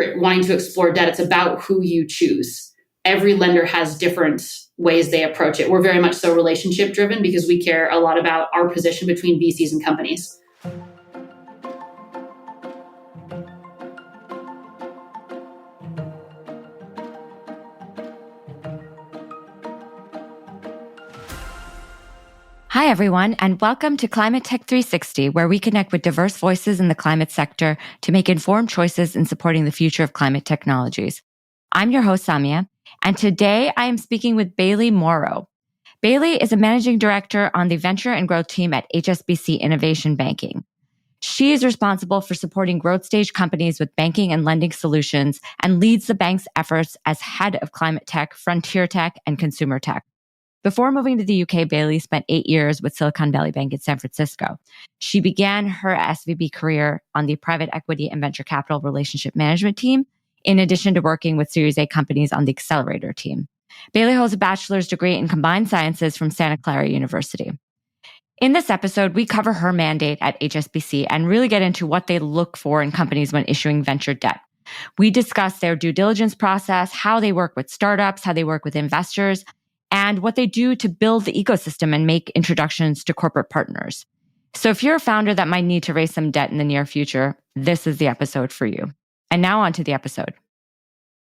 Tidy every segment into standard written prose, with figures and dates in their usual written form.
you're wanting to explore debt, it's about who you choose. Every lender has different ways they approach it. We're very much so relationship driven because we care a lot about our position between VCs and companies. Hi, everyone, and welcome to Climate Tech 360, where we connect with diverse voices in the climate sector to make informed choices in supporting the future of climate technologies. I'm your host, Samia, and today I am speaking with Bailey Morrow. Bailey is a managing director on the venture and growth team at HSBC Innovation Banking. She is responsible for supporting growth stage companies with banking and lending solutions and leads the bank's efforts as head of climate tech, frontier tech, and consumer tech. Before moving to the UK, Bailey spent 8 years with Silicon Valley Bank in San Francisco. She began her SVB career on the private equity and venture capital relationship management team, in addition to working with Series A companies on the accelerator team. Bailey holds a bachelor's degree in combined sciences from Santa Clara University. In this episode, we cover her mandate at HSBC and really get into what they look for in companies when issuing venture debt. We discuss their due diligence process, how they work with startups, how they work with investors, and what they do to build the ecosystem and make introductions to corporate partners. So if you're a founder that might need to raise some debt in the near future, this is the episode for you. And now on to the episode.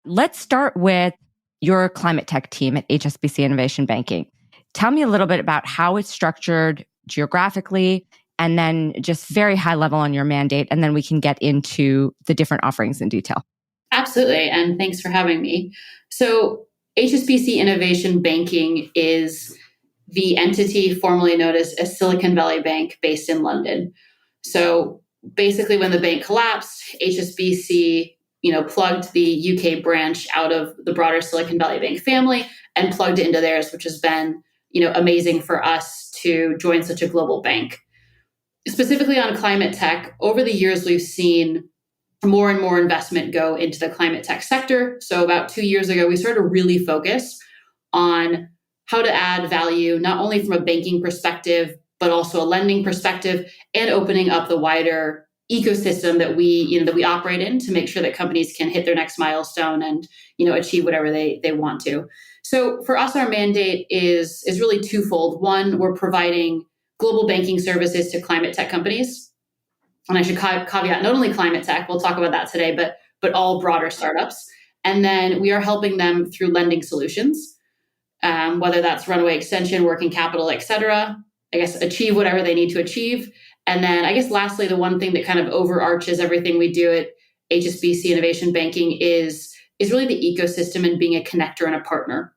Let's start with your climate tech team at HSBC Innovation Banking. Tell me a little bit about how it's structured geographically, and then just very high level on your mandate, and then we can get into the different offerings in detail. Absolutely, and thanks for having me. So HSBC Innovation Banking is the entity formerly known as Silicon Valley Bank based in London. So basically when the bank collapsed, HSBC, plugged the UK branch out of the broader Silicon Valley Bank family and plugged it into theirs, which has been, amazing for us to join such a global bank. Specifically on climate tech, over the years, we've seen more and more investment go into the climate tech sector. So about 2 years ago, we started to really focus on how to add value, not only from a banking perspective, but also a lending perspective, and opening up the wider ecosystem that we operate in to make sure that companies can hit their next milestone and, achieve whatever they want to. So for us, our mandate is really twofold. One, we're providing global banking services to climate tech companies. And I should caveat not only climate tech, we'll talk about that today, but all broader startups. And then we are helping them through lending solutions, whether that's runway extension, working capital, et cetera, achieve whatever they need to achieve. And then lastly, the one thing that kind of overarches everything we do at HSBC Innovation Banking is really the ecosystem and being a connector and a partner.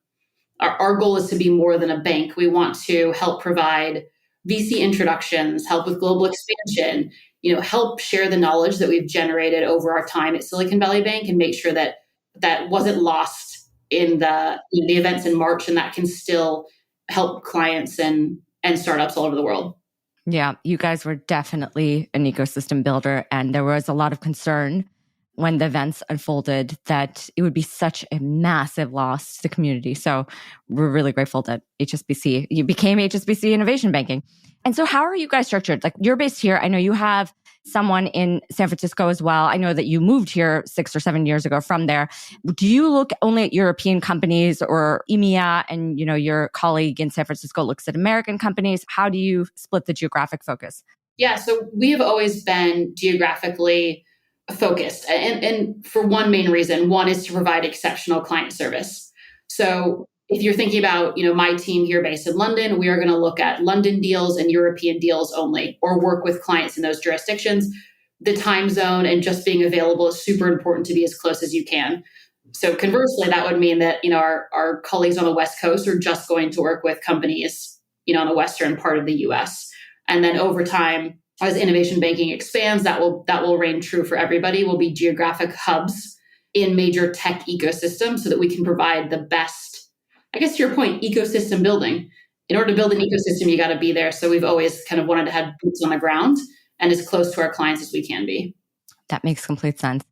Our goal is to be more than a bank. We want to help provide VC introductions, help with global expansion, help share the knowledge that we've generated over our time at Silicon Valley Bank and make sure that wasn't lost in the events in March, and that can still help clients and startups all over the world. Yeah, you guys were definitely an ecosystem builder, and there was a lot of concern when the events unfolded that it would be such a massive loss to the community. So we're really grateful that you became HSBC Innovation Banking. And so how are you guys structured? Like, you're based here. I know you have someone in San Francisco as well. I know that you moved here 6 or 7 years ago from there. Do you look only at European companies or EMEA, and your colleague in San Francisco looks at American companies? How do you split the geographic focus? Yeah, so we have always been geographically focused. And for one main reason, one is to provide exceptional client service. So if you're thinking about, my team here based in London, we are going to look at London deals and European deals only, or work with clients in those jurisdictions. The time zone and just being available is super important to be as close as you can. So conversely, that would mean that, our colleagues on the West Coast are just going to work with companies, on the Western part of the US. And then over time, as innovation banking expands, that will reign true for everybody. Will be geographic hubs in major tech ecosystems so that we can provide the best, to your point, ecosystem building. In order to build an ecosystem, you got to be there. So we've always kind of wanted to have boots on the ground and as close to our clients as we can be. That makes complete sense.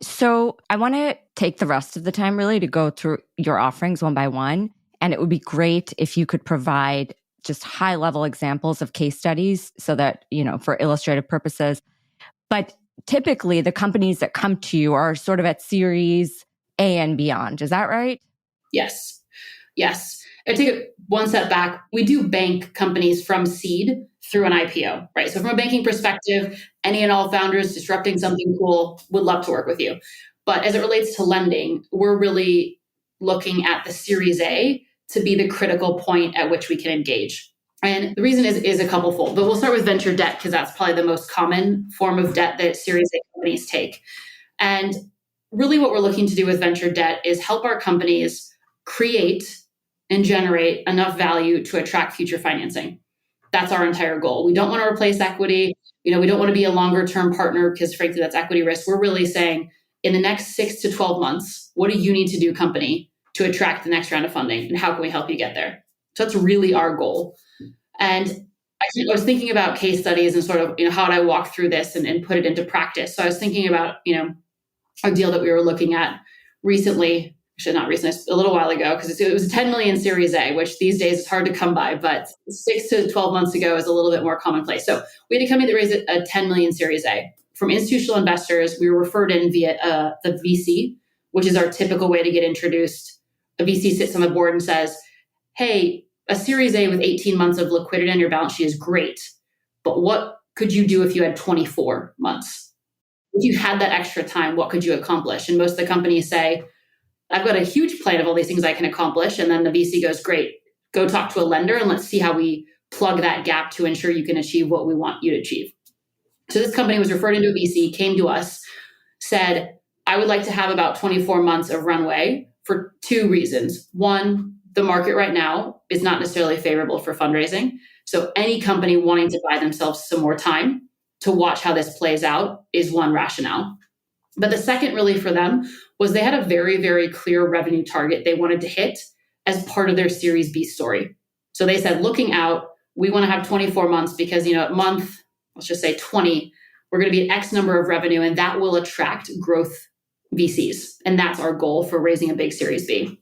So I want to take the rest of the time really to go through your offerings one by one. And it would be great if you could provide just high level examples of case studies so that, for illustrative purposes. But typically the companies that come to you are sort of at Series A and beyond. Is that right? Yes. Yes. I take it one step back. We do bank companies from seed through an IPO, right? So from a banking perspective, any and all founders disrupting something cool would love to work with you. But as it relates to lending, we're really looking at the Series A to be the critical point at which we can engage. And the reason is a couple fold, but we'll start with venture debt because that's probably the most common form of debt that Series A companies take. And really what we're looking to do with venture debt is help our companies create and generate enough value to attract future financing. That's our entire goal. We don't want to replace equity. We don't want to be a longer term partner because frankly, that's equity risk. We're really saying in the next 6 to 12 months, what do you need to do, company, to attract the next round of funding? And how can we help you get there? So that's really our goal. And I was thinking about case studies and sort of, how do I walk through this and put it into practice? So I was thinking about, a deal that we were looking at recently, actually not recently, a little while ago, because it was a 10 million Series A, which these days is hard to come by, but 6 to 12 months ago is a little bit more commonplace. So we had a company that raised a 10 million Series A. From institutional investors, we were referred in via the VC, which is our typical way to get introduced. A VC sits on the board and says, hey, a Series A with 18 months of liquidity on your balance sheet is great, but what could you do if you had 24 months? If you had that extra time, what could you accomplish? And most of the companies say, I've got a huge plan of all these things I can accomplish. And then the VC goes, great, go talk to a lender and let's see how we plug that gap to ensure you can achieve what we want you to achieve. So this company was referred into a VC, came to us, said, I would like to have about 24 months of runway for 2 reasons. One, the market right now is not necessarily favorable for fundraising. So any company wanting to buy themselves some more time to watch how this plays out is one rationale. But the second really for them was they had a very, very clear revenue target they wanted to hit as part of their Series B story. So they said, looking out, we want to have 24 months because, at month, let's just say 20, we're going to be at X number of revenue and that will attract growth VCs. And that's our goal for raising a big Series B.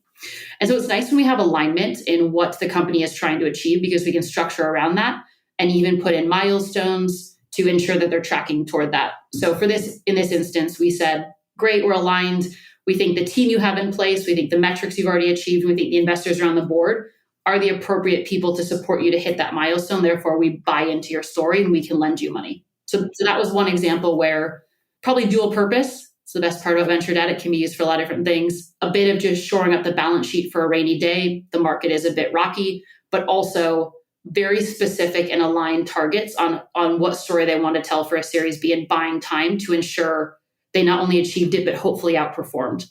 And so it's nice when we have alignment in what the company is trying to achieve because we can structure around that and even put in milestones to ensure that they're tracking toward that. So in this instance, we said, great, we're aligned. We think the team you have in place, we think the metrics you've already achieved, and we think the investors around the board are the appropriate people to support you to hit that milestone. Therefore, we buy into your story and we can lend you money. So that was one example where probably dual purpose. It's the best part about venture debt. It can be used for a lot of different things. A bit of just shoring up the balance sheet for a rainy day. The market is a bit rocky, but also very specific and aligned targets on what story they want to tell for a Series B and buying time to ensure they not only achieved it, but hopefully outperformed,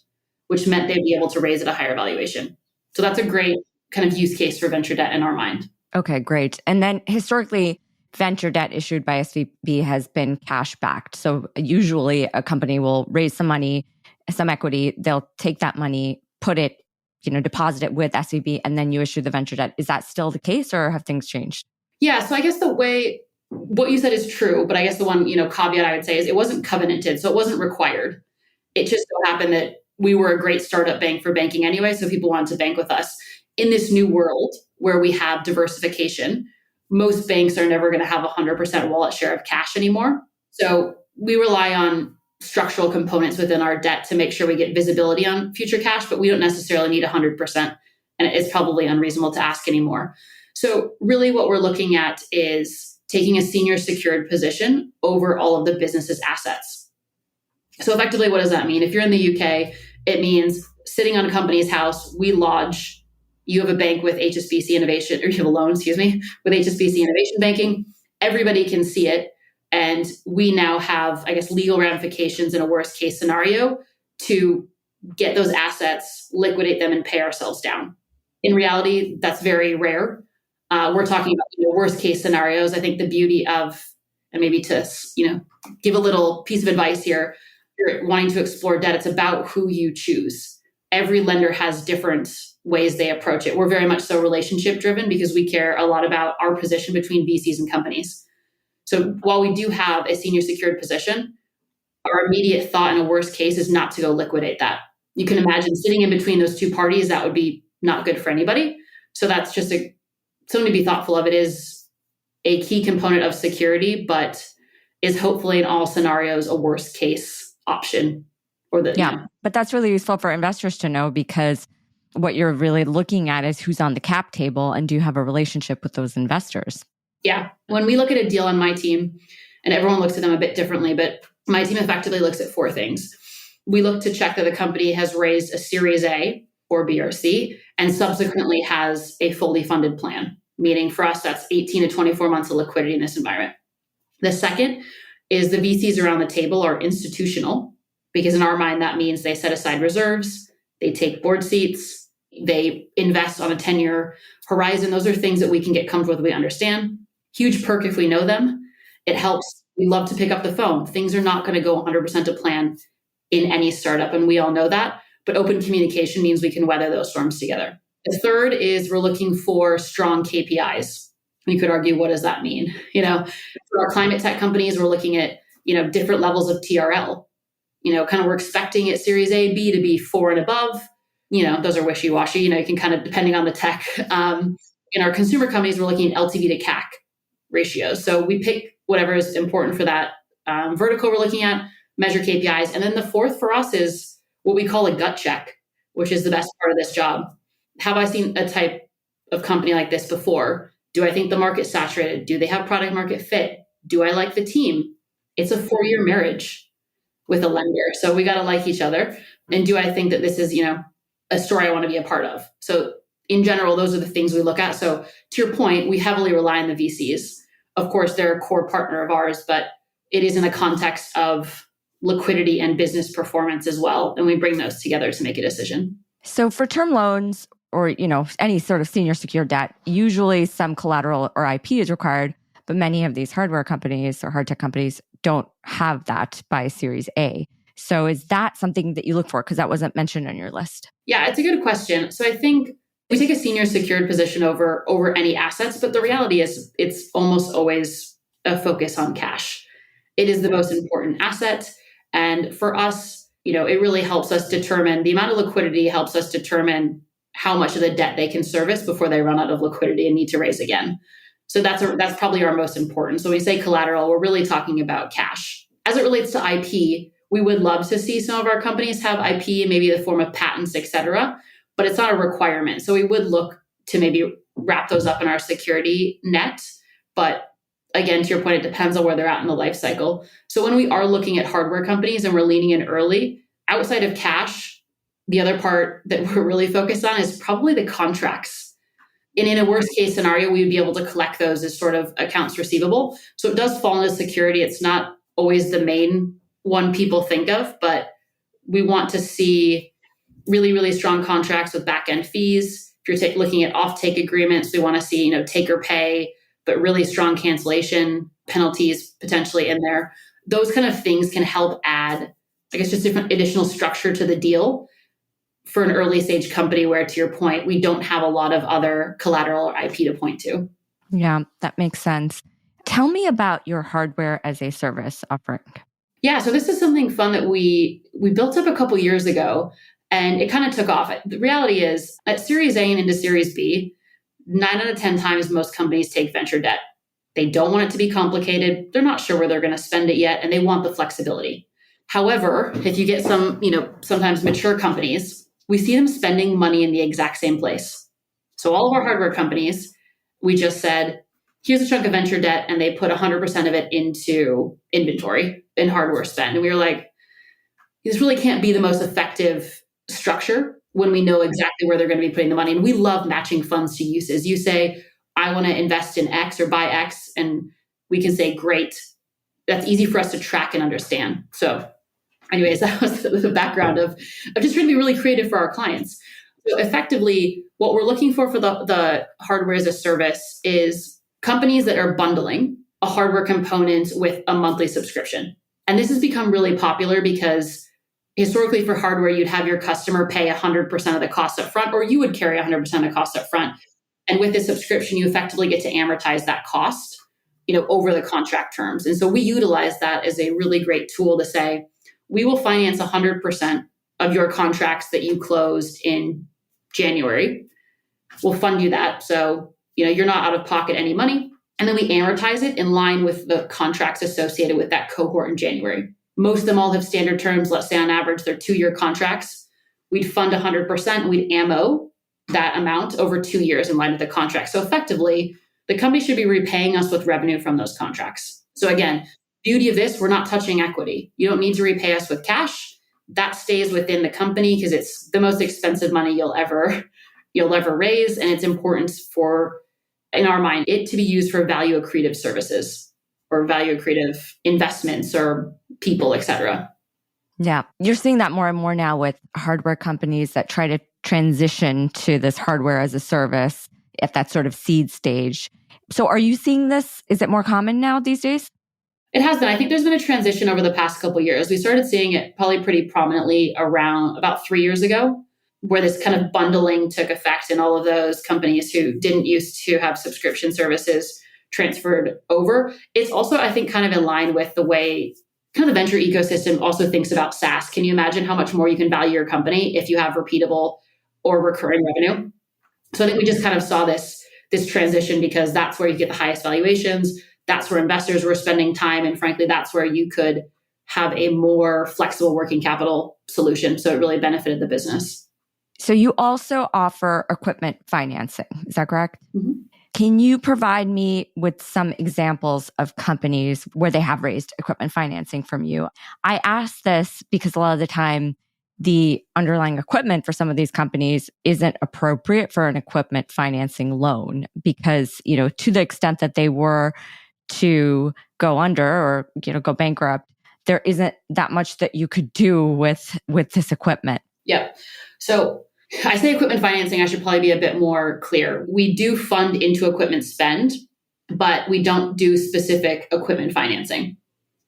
which meant they'd be able to raise at a higher valuation. So that's a great kind of use case for venture debt in our mind. Okay, great. And then historically, venture debt issued by SVB has been cash backed. So usually a company will raise some money, some equity, they'll take that money, put it, deposit it with SVB, and then you issue the venture debt. Is that still the case or have things changed? Yeah. So I guess what you said is true, but I guess the one, caveat I would say is it wasn't covenanted. So it wasn't required. It just so happened that we were a great startup bank for banking anyway. So people wanted to bank with us. In this new world where we have diversification, most banks are never going to have 100% wallet share of cash anymore. So we rely on structural components within our debt to make sure we get visibility on future cash, but we don't necessarily need 100%. And it's probably unreasonable to ask anymore. So really what we're looking at is taking a senior secured position over all of the business's assets. So effectively, what does that mean? If you're in the UK, it means sitting on a company's house, you have a bank with HSBC Innovation, or you have a loan, with HSBC Innovation Banking. Everybody can see it. And we now have, legal ramifications in a worst case scenario to get those assets, liquidate them, and pay ourselves down. In reality, that's very rare. We're talking about worst case scenarios. I think the beauty of, and maybe to give a little piece of advice here, you're wanting to explore debt, it's about who you choose. Every lender has different ways they approach it. We're very much so relationship driven because we care a lot about our position between VCs and companies. So while we do have a senior secured position, our immediate thought in a worst case is not to go liquidate that. You can imagine sitting in between those two parties, that would be not good for anybody. So that's just something to be thoughtful of. It is a key component of security, but is hopefully in all scenarios a worst case option. But that's really useful for investors to know, because what you're really looking at is who's on the cap table and do you have a relationship with those investors? Yeah. When we look at a deal on my team, and everyone looks at them a bit differently, but my team effectively looks at four things. We look to check that the company has raised a Series A or B or C and subsequently has a fully funded plan, meaning for us, that's 18 to 24 months of liquidity in this environment. The second is the VCs around the table are institutional, because in our mind, that means they set aside reserves, they take board seats, they invest on a 10-year horizon. Those are things that we can get comfortable with, we understand. Huge perk if we know them. It helps. We love to pick up the phone. Things are not going to go 100% to plan in any startup, and we all know that. But open communication means we can weather those storms together. The third is we're looking for strong KPIs. You could argue, what does that mean? For our climate tech companies, we're looking at, different levels of TRL. We're expecting at Series A, B to be 4 and above. Those are wishy-washy. You can kind of, depending on the tech. In our consumer companies, we're looking at LTV to CAC ratios. So we pick whatever is important for that vertical we're looking at, measure KPIs. And then the fourth for us is what we call a gut check, which is the best part of this job. Have I seen a type of company like this before? Do I think the market's saturated? Do they have product market fit? Do I like the team? It's a 4-year marriage with a lender. So we got to like each other. And do I think that this is, a story I want to be a part of? So in general, those are the things we look at. So to your point, we heavily rely on the VCs. Of course, they're a core partner of ours, but it is in the context of liquidity and business performance as well. And we bring those together to make a decision. So for term loans or, any sort of senior secured debt, usually some collateral or IP is required, but many of these hardware companies or hard tech companies don't have that by Series A. So is that something that you look for? Because that wasn't mentioned on your list. Yeah, it's a good question. So I think we take a senior secured position over any assets, but the reality is it's almost always a focus on cash. It is the most important asset. And for us, it really helps us determine the amount of liquidity, helps us determine how much of the debt they can service before they run out of liquidity and need to raise again. So that's probably our most important. So when we say collateral, we're really talking about cash. As it relates to IP, we would love to see some of our companies have IP, maybe in the form of patents, et cetera, but it's not a requirement. So we would look to maybe wrap those up in our security net. But again, to your point, it depends on where they're at in the life cycle. So when we are looking at hardware companies and we're leaning in early, outside of cash, the other part that we're really focused on is probably the contracts. And in a worst case scenario, we would be able to collect those as sort of accounts receivable. So it does fall into security. It's not always the main one people think of, but we want to see really, really strong contracts with back-end fees. If you're looking at off-take agreements, we want to see, take or pay, but really strong cancellation penalties potentially in there. Those kind of things can help add, just different additional structure to the deal for an early stage company where, to your point, we don't have a lot of other collateral or IP to point to. Yeah, that makes sense. Tell me about your hardware as a service offering. Yeah, so this is something fun that we built up a couple years ago, and it kind of took off. The reality is, at Series A and into Series B, 9 out of 10 times most companies take venture debt. They don't want it to be complicated. They're not sure where they're going to spend it yet, and they want the flexibility. However, if you get some, sometimes mature companies, we see them spending money in the exact same place. So all of our hardware companies, we just said, here's a chunk of venture debt, and they put 100% of it into inventory and hardware spend. And we were like, this really can't be the most effective structure when we know exactly where they're going to be putting the money. And we love matching funds to uses. You say, I want to invest in X or buy X, and we can say, great. That's easy for us to track and understand. So anyways, that was the background of just trying to be really creative for our clients. So effectively, what we're looking for the hardware as a service is companies that are bundling a hardware component with a monthly subscription. And this has become really popular because historically for hardware, you'd have your customer pay 100% of the cost up front, or you would carry 100% of the cost up front. And with the subscription, you effectively get to amortize that cost, over the contract terms. And so we utilize that as a really great tool to say, we will finance 100% of your contracts that you closed in January. We'll fund you that. So, you're not out of pocket any money. And then we amortize it in line with the contracts associated with that cohort in January. Most of them all have standard terms. Let's say on average, they're 2-year contracts. We'd fund 100%. We'd ammo that amount over 2 years in line with the contract. So effectively, the company should be repaying us with revenue from those contracts. So again, beauty of this, we're not touching equity. You don't need to repay us with cash. That stays within the company because it's the most expensive money you'll ever raise. And it's important for, in our mind, it to be used for value accretive services or value accretive investments or people, et cetera. Yeah. You're seeing that more and more now with hardware companies that try to transition to this hardware as a service at that sort of seed stage. So are you seeing this? Is it more common now these days? It has been. I think there's been a transition over the past couple of years. We started seeing it probably pretty prominently around about 3 years ago, where this kind of bundling took effect and all of those companies who didn't used to have subscription services transferred over. It's also, I think, kind of in line with the way kind of the venture ecosystem also thinks about SaaS. Can you imagine how much more you can value your company if you have repeatable or recurring revenue? So I think we just kind of saw this transition because that's where you get the highest valuations. That's where investors were spending time. And frankly, that's where you could have a more flexible working capital solution. So it really benefited the business. So you also offer equipment financing. Is that correct? Mm-hmm. Can you provide me with some examples of companies where they have raised equipment financing from you? I ask this because a lot of the time, the underlying equipment for some of these companies isn't appropriate for an equipment financing loan because, to the extent that they were to go under or, go bankrupt, there isn't that much that you could do with this equipment. Yeah. So I say equipment financing, I should probably be a bit more clear. We do fund into equipment spend, but we don't do specific equipment financing.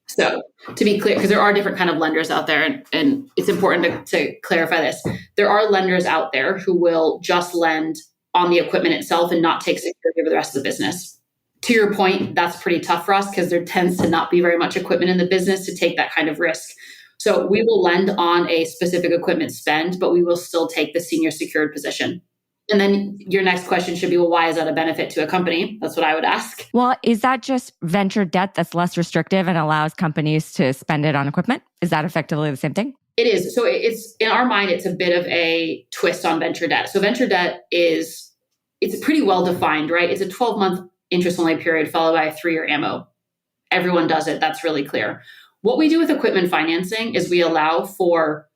So to be clear, because there are different kind of lenders out there, and it's important to clarify this. There are lenders out there who will just lend on the equipment itself and not take security over the rest of the business. To your point, that's pretty tough for us because there tends to not be very much equipment in the business to take that kind of risk. So we will lend on a specific equipment spend, but we will still take the senior secured position. And then your next question should be, well, why is that a benefit to a company? That's what I would ask. Well, is that just venture debt that's less restrictive and allows companies to spend it on equipment? Is that effectively the same thing? It is. So it's in our mind, it's a bit of a twist on venture debt. So venture debt it's pretty well defined, right? It's a 12-month interest-only period followed by a 3-year ammo. Everyone does it. That's really clear. What we do with equipment financing is we allow for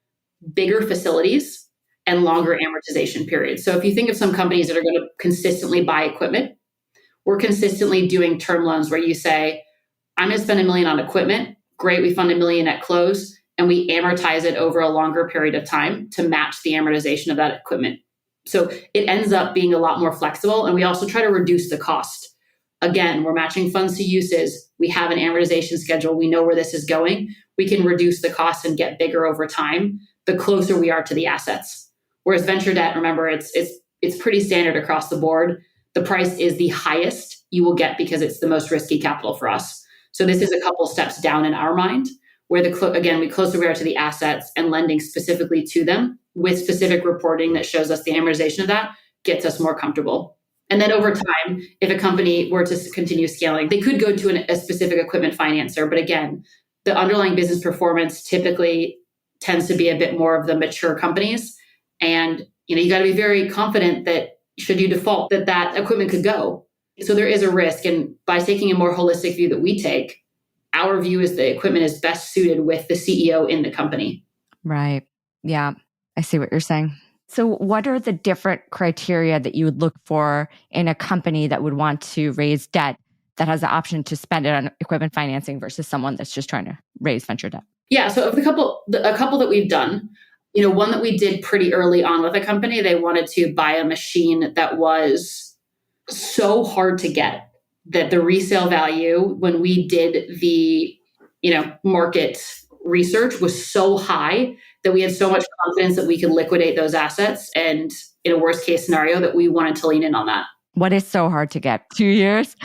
bigger facilities and longer amortization periods. So if you think of some companies that are going to consistently buy equipment, we're consistently doing term loans where you say, I'm going to spend $1 million on equipment. Great, we fund $1 million at close, and we amortize it over a longer period of time to match the amortization of that equipment. So it ends up being a lot more flexible, and we also try to reduce the cost. Again, we're matching funds to uses. We have an amortization schedule. We know where this is going. We can reduce the cost and get bigger over time the closer we are to the assets. Whereas venture debt, remember, it's pretty standard across the board. The price is the highest you will get because it's the most risky capital for us. So this is a couple steps down in our mind, where we closer we are to the assets and lending specifically to them with specific reporting that shows us the amortization of that gets us more comfortable. And then over time, if a company were to continue scaling, they could go to a specific equipment financer. But again, the underlying business performance typically tends to be a bit more of the mature companies. And you got to be very confident that should you default, that equipment could go. So there is a risk. And by taking a more holistic view that we take, our view is the equipment is best suited with the CEO in the company. Right. Yeah, I see what you're saying. So what are the different criteria that you would look for in a company that would want to raise debt that has the option to spend it on equipment financing versus someone that's just trying to raise venture debt? Yeah. So a couple that we've done, one that we did pretty early on with a company, they wanted to buy a machine that was so hard to get that the resale value when we did the, market research was so high that we had so much confidence that we could liquidate those assets. And in a worst case scenario, that we wanted to lean in on that. What is so hard to get? 2 years?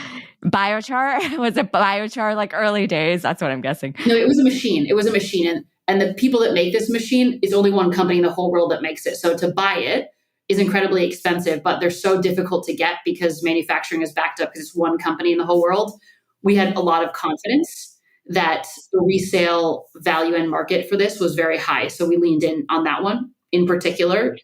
Biochar? Was it biochar like early days? That's what I'm guessing. No, it was a machine. It was a machine. And the people that make this machine is only one company in the whole world that makes it. So to buy it, is incredibly expensive, but they're so difficult to get because manufacturing is backed up because it's one company in the whole world. We had a lot of confidence that the resale value and market for this was very high. So we leaned in on that one in particular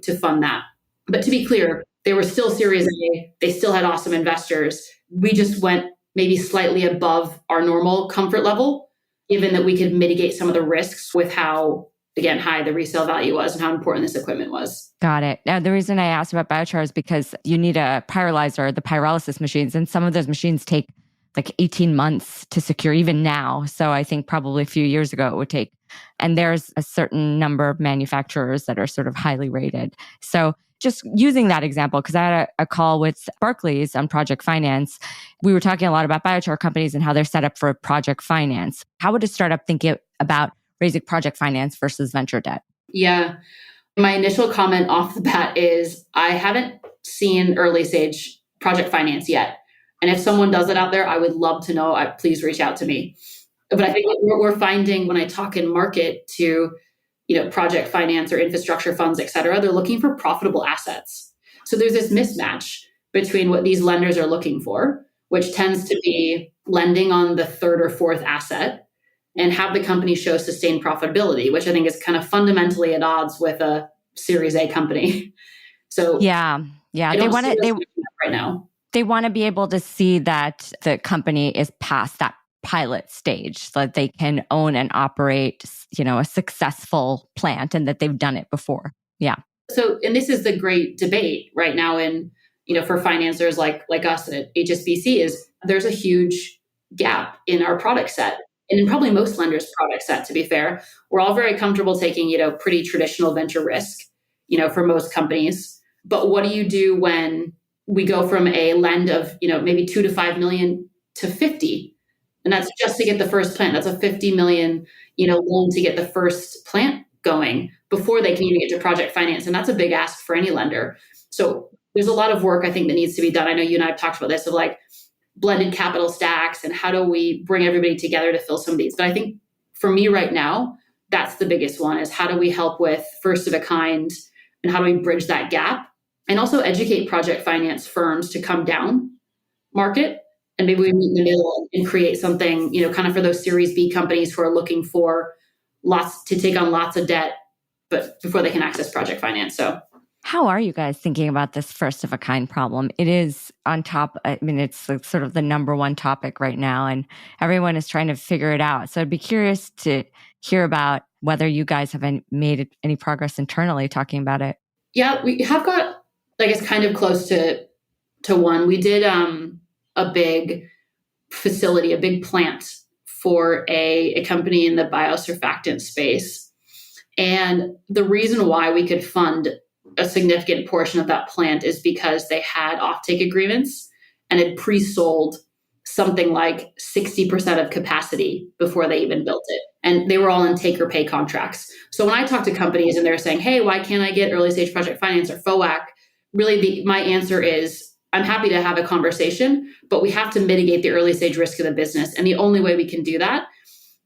to fund that. But to be clear, they were still Series A. They still had awesome investors. We just went maybe slightly above our normal comfort level, given that we could mitigate some of the risks with how, again, high the resale value was and how important this equipment was. Got it. Now, the reason I asked about biochar is because you need a pyrolyzer, the pyrolysis machines, and some of those machines take like 18 months to secure even now. So I think probably a few years ago it would take. And there's a certain number of manufacturers that are sort of highly rated. So just using that example, because I had a call with Barclays on project finance. We were talking a lot about biochar companies and how they're set up for project finance. How would a startup think about raising project finance versus venture debt? Yeah. My initial comment off the bat is I haven't seen early stage project finance yet. And if someone does it out there, I would love to know. Please reach out to me. But I think what we're finding when I talk in market to, project finance or infrastructure funds, et cetera, they're looking for profitable assets. So there's this mismatch between what these lenders are looking for, which tends to be lending on the third or fourth asset, and have the company show sustained profitability, which I think is kind of fundamentally at odds with a Series A company. So yeah, they want to right now. They want to be able to see that the company is past that pilot stage, so that they can own and operate, a successful plant, and that they've done it before. Yeah. So, and this is the great debate right now for financiers like us at HSBC is there's a huge gap in our product set. And in probably most lenders' product set, to be fair, we're all very comfortable taking, pretty traditional venture risk, for most companies. But what do you do when we go from a lend of, maybe 2 to 5 million to 50? And that's just to get the first plant. That's a 50 million, loan to get the first plant going before they can even get to project finance. And that's a big ask for any lender. So there's a lot of work I think that needs to be done. I know you and I have talked about this of like blended capital stacks and how do we bring everybody together to fill some of these. But I think for me right now, that's the biggest one is how do we help with first of a kind and how do we bridge that gap and also educate project finance firms to come down market. And maybe we meet in the middle and create something, kind of for those Series B companies who are looking for to take on lots of debt, but before they can access project finance. So how are you guys thinking about this first of a kind problem? It is on top. It's sort of the number one topic right now, and everyone is trying to figure it out. So I'd be curious to hear about whether you guys have made any progress internally talking about it. Yeah, we have got, I guess, kind of close to one. We did a big facility, a big plant for a company in the biosurfactant space. And the reason why we could fund a significant portion of that plant is because they had offtake agreements and had pre-sold something like 60% of capacity before they even built it. And they were all in take or pay contracts. So when I talk to companies and they're saying, hey, why can't I get early stage project finance or FOAC? Really, my answer is, I'm happy to have a conversation, but we have to mitigate the early stage risk of the business. And the only way we can do that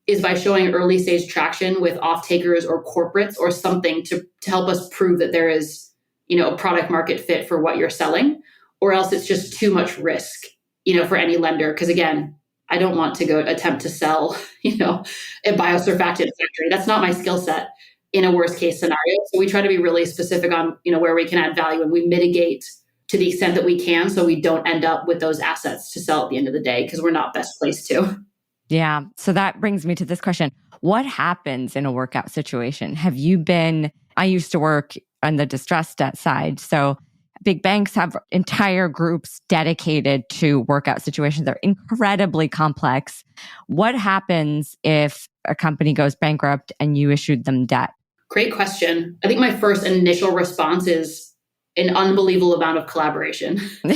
is by showing early stage traction with off-takers or corporates or something to help us prove that there is, a product market fit for what you're selling, or else it's just too much risk, for any lender. Because again, I don't want to go attempt to sell, a biosurfactant factory. That's not my skill set in a worst case scenario. So we try to be really specific on, where we can add value and we mitigate to the extent that we can, so we don't end up with those assets to sell at the end of the day because we're not best placed to. Yeah. So that brings me to this question. What happens in a workout situation? I used to work on the distressed debt side. So big banks have entire groups dedicated to workout situations. They're incredibly complex. What happens if a company goes bankrupt and you issued them debt? Great question. I think my first initial response is an unbelievable amount of collaboration. And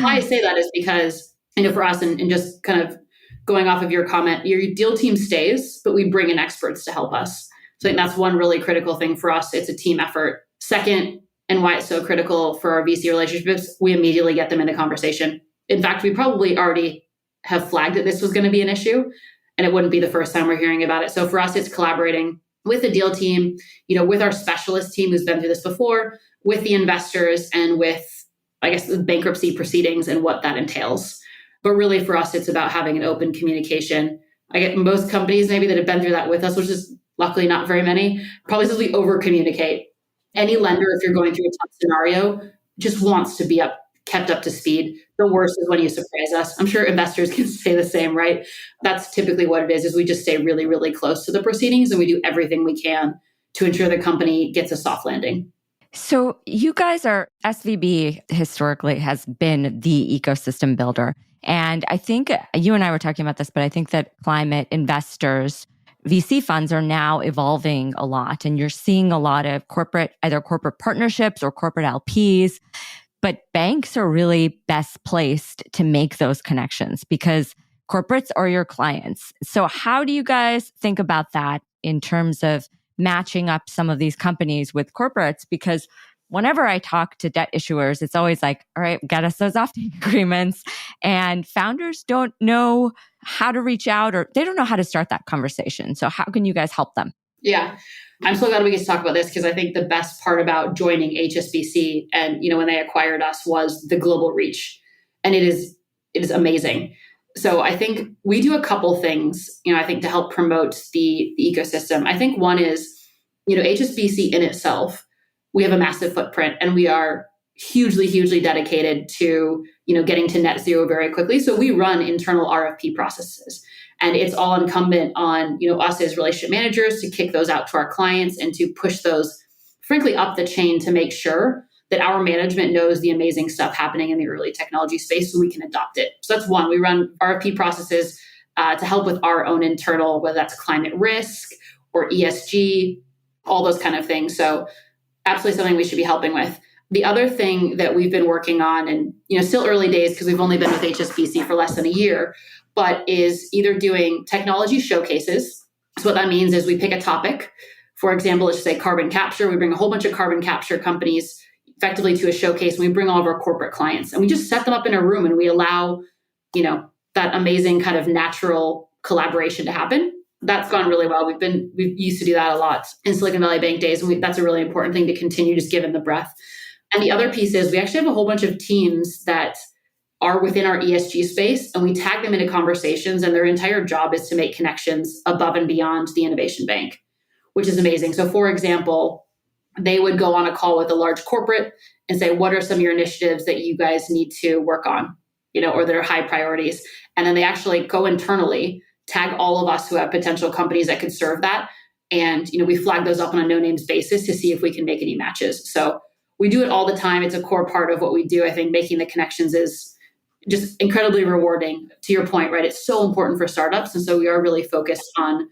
why I say that is because, for us and just kind of going off of your comment, your deal team stays, but we bring in experts to help us. So I think that's one really critical thing for us. It's a team effort. Second, and why it's so critical for our VC relationships, we immediately get them in a conversation. In fact, we probably already have flagged that this was going to be an issue, and it wouldn't be the first time we're hearing about it. So for us, it's collaborating with the deal team, with our specialist team who's been through this before, with the investors, and with, I guess, the bankruptcy proceedings and what that entails. But really for us, it's about having an open communication. I get most companies maybe that have been through that with us, which is luckily not very many, probably says we over communicate. Any lender, if you're going through a tough scenario, just wants to be kept up to speed. The worst is when you surprise us. I'm sure investors can say the same, right? That's typically what it is we just stay really, really close to the proceedings and we do everything we can to ensure the company gets a soft landing. So you guys SVB historically has been the ecosystem builder. And I think you and I were talking about this, but I think that climate investors, VC funds are now evolving a lot. And you're seeing a lot of either corporate partnerships or corporate LPs. But banks are really best placed to make those connections because corporates are your clients. So how do you guys think about that in terms of matching up some of these companies with corporates? Because whenever I talk to debt issuers, it's always like, all right, get us those offtake agreements. And founders don't know how to reach out or they don't know how to start that conversation. So how can you guys help them? Yeah. I'm so glad we get to talk about this because I think the best part about joining HSBC and, when they acquired us was the global reach. And it is amazing. So I think we do a couple things, I think to help promote the ecosystem. I think one is, HSBC in itself, we have a massive footprint and we are hugely, hugely dedicated to, getting to net zero very quickly. So we run internal RFP processes. And it's all incumbent on, us as relationship managers to kick those out to our clients and to push those, frankly, up the chain to make sure that our management knows the amazing stuff happening in the early technology space so we can adopt it. So that's one. We run RFP processes to help with our own internal, whether that's climate risk or ESG, all those kind of things. So absolutely something we should be helping with. The other thing that we've been working on, and still early days because we've only been with HSBC for less than a year, but is either doing technology showcases. So what that means is we pick a topic. For example, let's just say carbon capture. We bring a whole bunch of carbon capture companies effectively to a showcase, and we bring all of our corporate clients, and we just set them up in a room, and we allow, that amazing kind of natural collaboration to happen. That's gone really well. We used to do that a lot in Silicon Valley Bank days, and that's a really important thing to continue, just given the breadth. And the other piece is we actually have a whole bunch of teams that are within our ESG space, and we tag them into conversations, and their entire job is to make connections above and beyond the innovation bank, which is amazing. So for example, they would go on a call with a large corporate and say, what are some of your initiatives that you guys need to work on, or that are high priorities? And then they actually go internally, tag all of us who have potential companies that could serve that. And, we flag those up on a no names basis to see if we can make any matches. So we do it all the time. It's a core part of what we do. I think making the connections is just incredibly rewarding. To your point, right? It's so important for startups. And so we are really focused on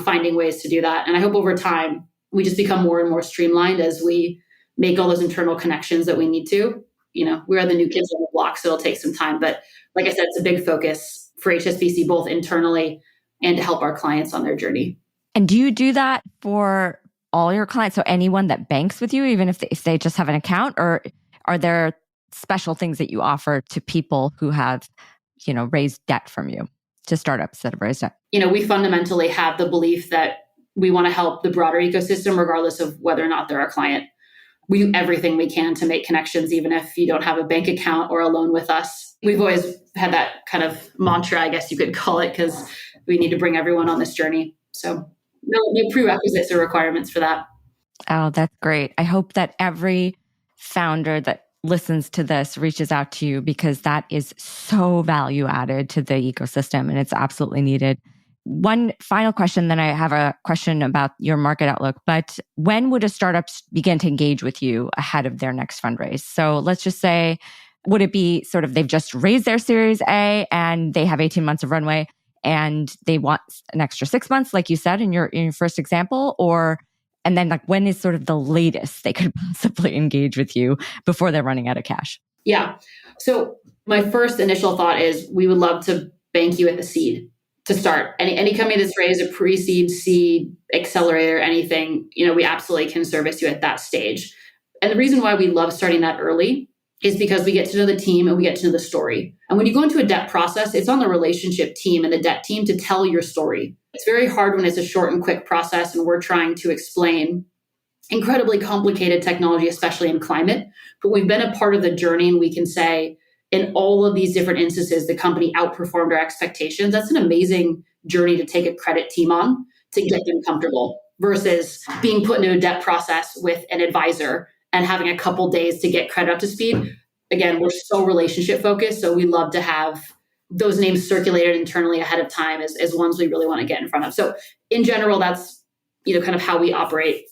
finding ways to do that. And I hope over time, we just become more and more streamlined as we make all those internal connections that we need to. We are the new kids on the block, so it'll take some time. But like I said, it's a big focus for HSBC, both internally and to help our clients on their journey. And do you do that for all your clients? So anyone that banks with you, even if they just have an account, or are there special things that you offer to people who have, raised debt from you, to startups that have raised debt? We fundamentally have the belief that we want to help the broader ecosystem, regardless of whether or not they're a client. We do everything we can to make connections, even if you don't have a bank account or a loan with us. We've always had that kind of mantra, I guess you could call it, because we need to bring everyone on this journey. So no prerequisites or requirements for that. Oh, that's great. I hope that every founder that listens to this reaches out to you, because that is so value added to the ecosystem and it's absolutely needed. One final question, then I have a question about your market outlook. But when would a startup begin to engage with you ahead of their next fundraise? So let's just say, would it be sort of they've just raised their Series A and they have 18 months of runway and they want an extra 6 months, like you said in your first example? And then when is sort of the latest they could possibly engage with you before they're running out of cash? Yeah. So my first initial thought is we would love to bank you at the seed to start. Any company that's raised a pre-seed, seed, accelerator, anything, we absolutely can service you at that stage. And the reason why we love starting that early is because we get to know the team and we get to know the story. And when you go into a debt process, it's on the relationship team and the debt team to tell your story. It's very hard when it's a short and quick process and we're trying to explain incredibly complicated technology, especially in climate. But we've been a part of the journey and we can say, in all of these different instances, the company outperformed our expectations. That's an amazing journey to take a credit team on to get them comfortable versus being put into a debt process with an advisor and having a couple days to get credit up to speed. Again, we're so relationship focused. So we love to have those names circulated internally ahead of time as ones we really want to get in front of. So in general, that's kind of how we operate.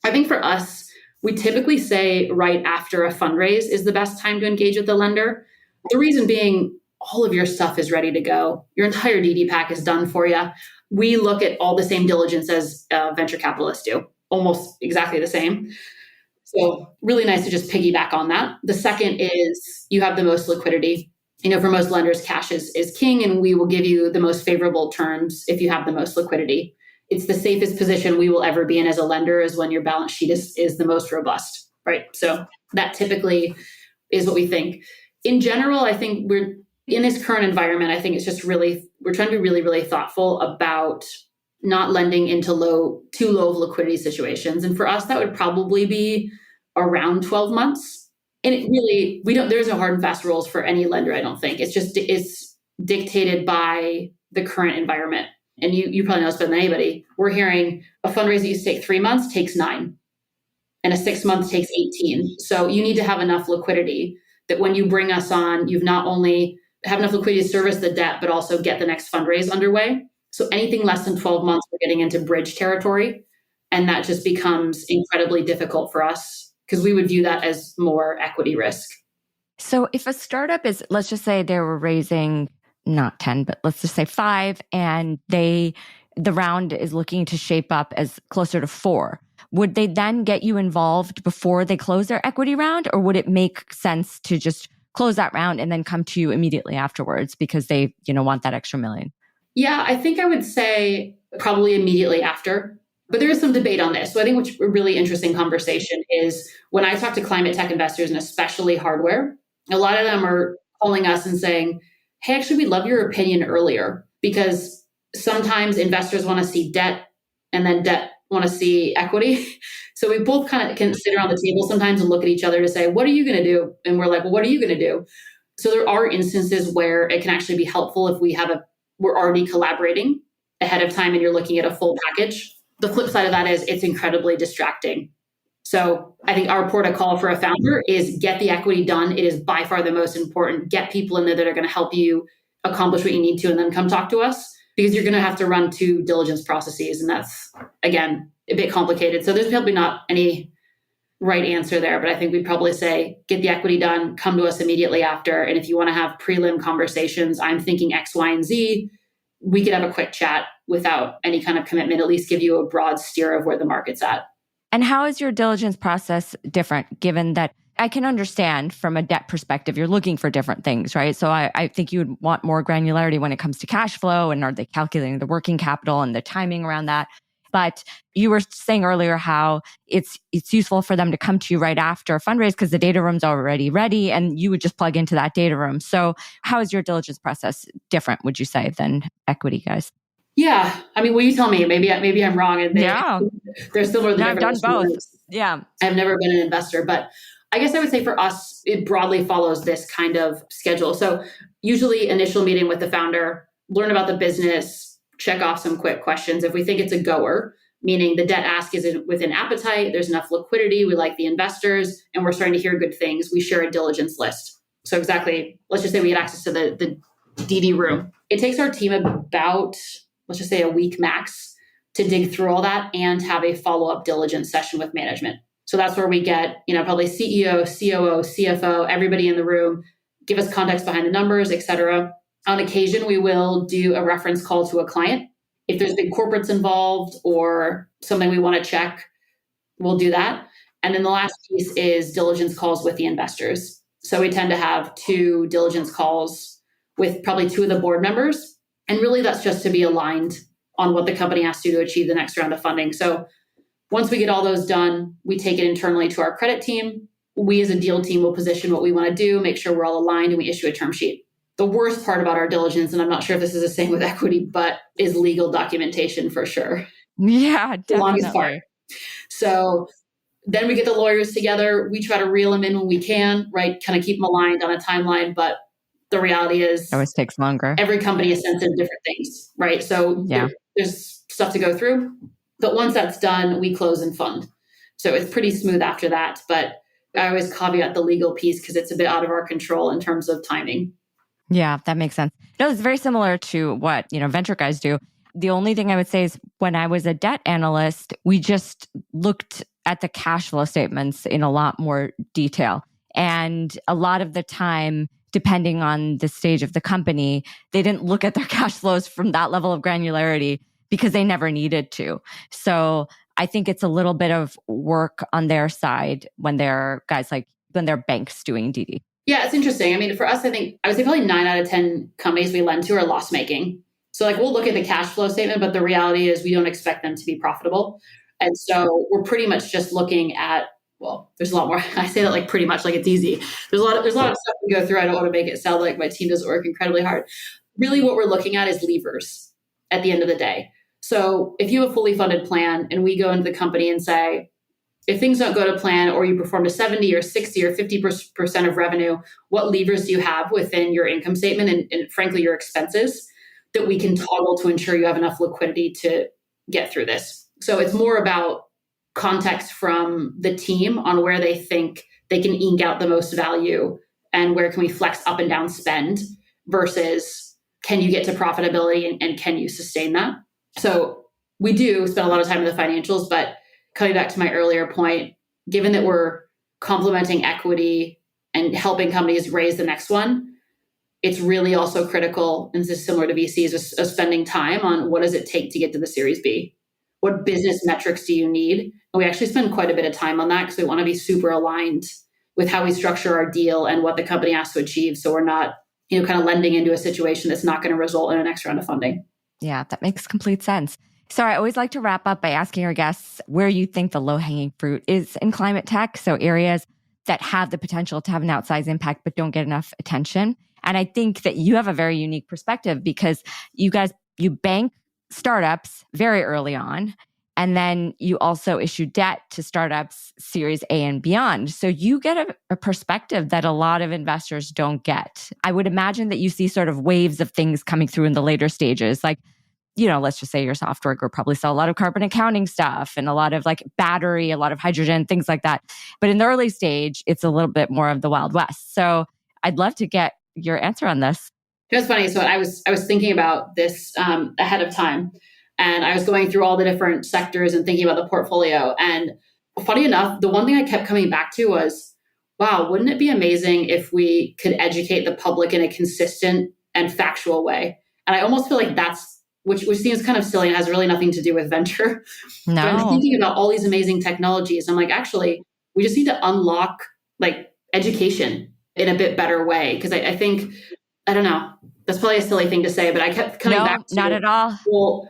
I think for us, we typically say right after a fundraise is the best time to engage with the lender. The reason being, all of your stuff is ready to go. Your entire DD pack is done for you. We look at all the same diligence as venture capitalists do, almost exactly the same. So really nice to just piggyback on that. The second is you have the most liquidity. For most lenders, cash is king, and we will give you the most favorable terms if you have the most liquidity. It's the safest position we will ever be in as a lender is when your balance sheet is the most robust, right? So that typically is what we think. In general, I think we're in this current environment, I think it's just we're trying to be really, really thoughtful about not lending into too low of liquidity situations. And for us, that would probably be around 12 months. And it really, there's no hard and fast rules for any lender, I don't think. It's dictated by the current environment. And you probably know this better than anybody. We're hearing a fundraiser that used to take 3 months takes 9, and a 6 month takes 18. So you need to have enough liquidity that when you bring us on, you've not only have enough liquidity to service the debt, but also get the next fundraise underway. So anything less than 12 months, we're getting into bridge territory. And that just becomes incredibly difficult for us because we would view that as more equity risk. So if a startup let's just say they were raising not 10, but let's just say 5, and the round is looking to shape up as closer to 4. Would they then get you involved before they close their equity round, or would it make sense to just close that round and then come to you immediately afterwards because they, want that extra $1 million? Yeah, I think I would say probably immediately after. But there is some debate on this. So I think what's a really interesting conversation is when I talk to climate tech investors and especially hardware, a lot of them are calling us and saying, hey, actually, we'd love your opinion earlier because sometimes investors want to see debt and then debt want to see equity. So we both kind of can sit around the table sometimes and look at each other to say, what are you going to do? And we're like, well, what are you going to do? So there are instances where it can actually be helpful if we're already collaborating ahead of time and you're looking at a full package. The flip side of that is it's incredibly distracting. So I think our protocol for a founder is get the equity done. It is by far the most important. Get people in there that are going to help you accomplish what you need to and then come talk to us because you're going to have to run 2 diligence processes. And that's, again, a bit complicated. So there's probably not any right answer there, but I think we'd probably say get the equity done, come to us immediately after. And if you want to have prelim conversations, I'm thinking X, Y, and Z, we could have a quick chat without any kind of commitment, at least give you a broad steer of where the market's at. And how is your diligence process different, given that I can understand from a debt perspective, you're looking for different things, right? So I think you would want more granularity when it comes to cash flow and are they calculating the working capital and the timing around that. But you were saying earlier how it's useful for them to come to you right after a fundraise because the data room's already ready and you would just plug into that data room. So how is your diligence process different, would you say, than equity guys? Yeah. I mean, will you tell me? Maybe I'm wrong. And they're similar. I've done both. Yeah. I've never been an investor, but I guess I would say for us, it broadly follows this kind of schedule. So usually initial meeting with the founder, learn about the business, check off some quick questions. If we think it's a goer, meaning the debt ask is within appetite, there's enough liquidity, we like the investors, and we're starting to hear good things, we share a diligence list. So exactly, let's just say we get access to the DD room. It takes our team about, let's just say a week max to dig through all that and have a follow-up diligence session with management. So that's where we get, probably CEO, COO, CFO, everybody in the room, give us context behind the numbers, et cetera. On occasion, we will do a reference call to a client. If there's big corporates involved or something we want to check, we'll do that. And then the last piece is diligence calls with the investors. So we tend to have 2 diligence calls with probably 2 of the board members. And really that's just to be aligned on what the company has to do to achieve the next round of funding. So once we get all those done, we take it internally to our credit team. we as a deal team will position what we want to do, make sure we're all aligned, and we issue a term sheet. The worst part about our diligence, and I'm not sure if this is the same with equity, but is legal documentation for sure. Yeah, The longest part. definitely. So then we get the lawyers together. We try to reel them in when we can, right? Kind of keep them aligned on a timeline. But the reality is It always takes longer. every company is sensitive to different things, right? So there's stuff to go through. But once that's done, we close and fund. So it's pretty smooth after that. But I always caveat the legal piece because it's a bit out of our control in terms of timing. Yeah, that makes sense. No, it's very similar to what, venture guys do. The only thing I would say is when I was a debt analyst, we just looked at the cash flow statements in a lot more detail. And a lot of the time, depending on the stage of the company, they didn't look at their cash flows from that level of granularity because they never needed to. So I think it's a little bit of work on their side when they're banks doing DD. Yeah, it's interesting. I mean, for us, I would say probably 9 out of 10 companies we lend to are loss making. So we'll look at the cash flow statement, but the reality is we don't expect them to be profitable. And so we're pretty much just looking at, well, there's a lot more. I say that pretty much like it's easy. There's a lot of stuff we go through. I don't want to make it sound like my team doesn't work incredibly hard. Really what we're looking at is levers at the end of the day. So if you have a fully funded plan and we go into the company and say, if things don't go to plan or you perform to 70 or 60 or 50% of revenue, what levers do you have within your income statement and frankly, your expenses that we can toggle to ensure you have enough liquidity to get through this? So it's more about context from the team on where they think they can eke out the most value and where can we flex up and down spend versus can you get to profitability and can you sustain that? So we do spend a lot of time in the financials, but coming back to my earlier point, given that we're complementing equity and helping companies raise the next one, it's really also critical, and this is similar to VCs, of spending time on what does it take to get to the Series B? What business metrics do you need? And we actually spend quite a bit of time on that because we want to be super aligned with how we structure our deal and what the company has to achieve. So we're not, kind of lending into a situation that's not going to result in a next round of funding. Yeah, that makes complete sense. So I always like to wrap up by asking our guests where you think the low-hanging fruit is in climate tech. So areas that have the potential to have an outsized impact, but don't get enough attention. And I think that you have a very unique perspective because you bank startups very early on. And then you also issue debt to startups Series A and beyond. So you get a perspective that a lot of investors don't get. I would imagine that you see sort of waves of things coming through in the later stages. Let's just say your software group probably sell a lot of carbon accounting stuff and a lot of battery, a lot of hydrogen, things like that. But in the early stage, it's a little bit more of the Wild West. So I'd love to get your answer on this. It's funny. So I was thinking about this ahead of time, and I was going through all the different sectors and thinking about the portfolio. And funny enough, the one thing I kept coming back to was, wow, wouldn't it be amazing if we could educate the public in a consistent and factual way? And I almost feel like that's, which seems kind of silly and has really nothing to do with venture. No. But I'm thinking about all these amazing technologies. I'm like, actually, we just need to unlock education in a bit better way. Because I think, I don't know, that's probably a silly thing to say, but I kept coming back to, not at all. Well,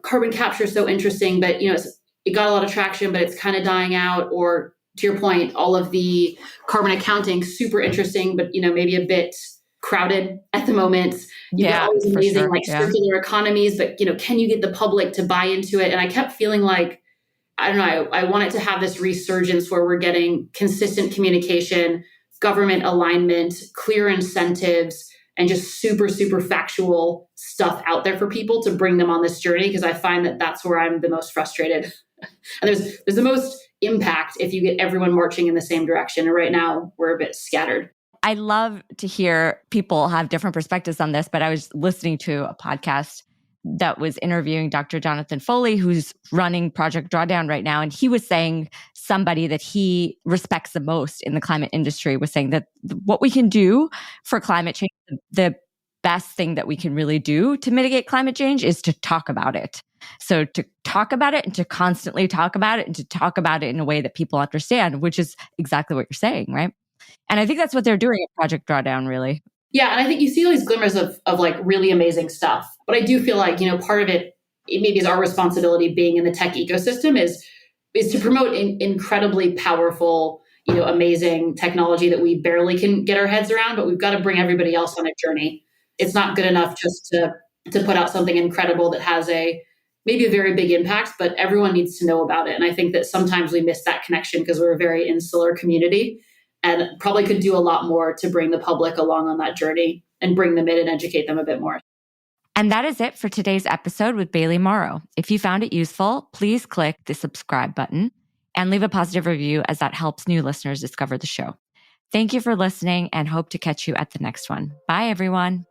carbon capture is so interesting, but it got a lot of traction, but it's kind of dying out. Or to your point, all of the carbon accounting, super interesting, but maybe a bit crowded at the moment. You've got all these amazing circular economies, but can you get the public to buy into it? And I kept feeling like, I don't know, I want it to have this resurgence where we're getting consistent communication, government alignment, clear incentives, and just super, super factual stuff out there for people to bring them on this journey. Because I find that that's where I'm the most frustrated. And there's the most impact if you get everyone marching in the same direction. And right now we're a bit scattered. I love to hear people have different perspectives on this, but I was listening to a podcast that was interviewing Dr. Jonathan Foley, who's running Project Drawdown right now. And he was saying somebody that he respects the most in the climate industry was saying that what we can do for climate change, the best thing that we can really do to mitigate climate change is to talk about it. So to talk about it and to constantly talk about it and to talk about it in a way that people understand, which is exactly what you're saying, right? And I think that's what they're doing at Project Drawdown, really. Yeah, and I think you see all these glimmers of really amazing stuff. But I do feel like, part of it maybe is our responsibility being in the tech ecosystem is to promote incredibly powerful, amazing technology that we barely can get our heads around, but we've got to bring everybody else on a journey. It's not good enough just to put out something incredible that has maybe a very big impact, but everyone needs to know about it. And I think that sometimes we miss that connection because we're a very insular community and probably could do a lot more to bring the public along on that journey and bring them in and educate them a bit more. And that is it for today's episode with Bailey Morrow. If you found it useful, please click the subscribe button and leave a positive review, as that helps new listeners discover the show. Thank you for listening and hope to catch you at the next one. Bye, everyone.